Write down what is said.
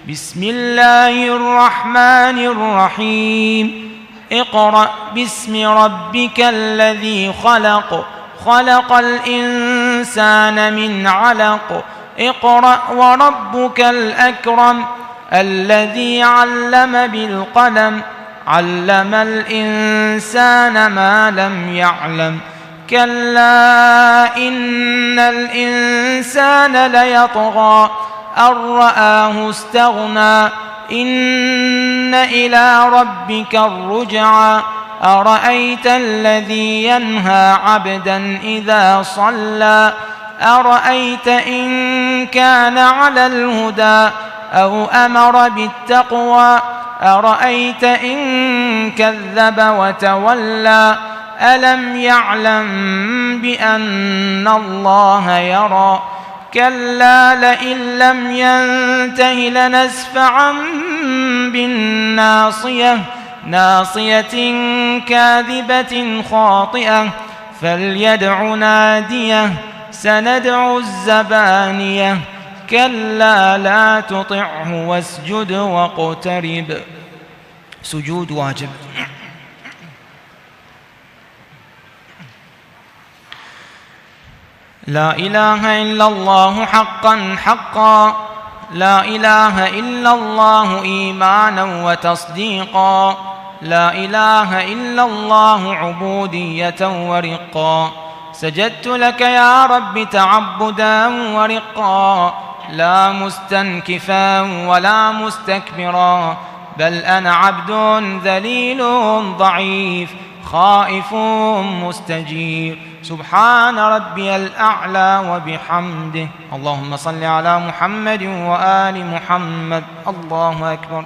بسم الله الرحمن الرحيم اقرأ باسم ربك الذي خلق خلق الإنسان من علق اقرأ وربك الأكرم الذي علم بالقلم علم الإنسان ما لم يعلم كلا إن الإنسان ليطغى أن رآه استغنى إن إلى ربك الرجعى أرأيت الذي ينهى عبدا إذا صلى أرأيت إن كان على الهدى أو أمر بالتقوى أرأيت إن كذب وتولى ألم يعلم بأن الله يرى كلا لئن لم ينته لنسفعا بالناصية ناصية كاذبة خاطئة فليدع ناديه سندع الزبانية كلا لا تطعه واسجد واقترب. سجود واجب. لا إله إلا الله حقا حقا لا إله إلا الله إيمانا وتصديقا لا إله إلا الله عبودية ورقا سجدت لك يا رب تعبدا ورقا لا مستنكفا ولا مستكبرا بل أنا عبد ذليل ضعيف خائف مستجير سبحان ربي الأعلى وبحمده. اللهم صل على محمد وآل محمد. الله أكبر.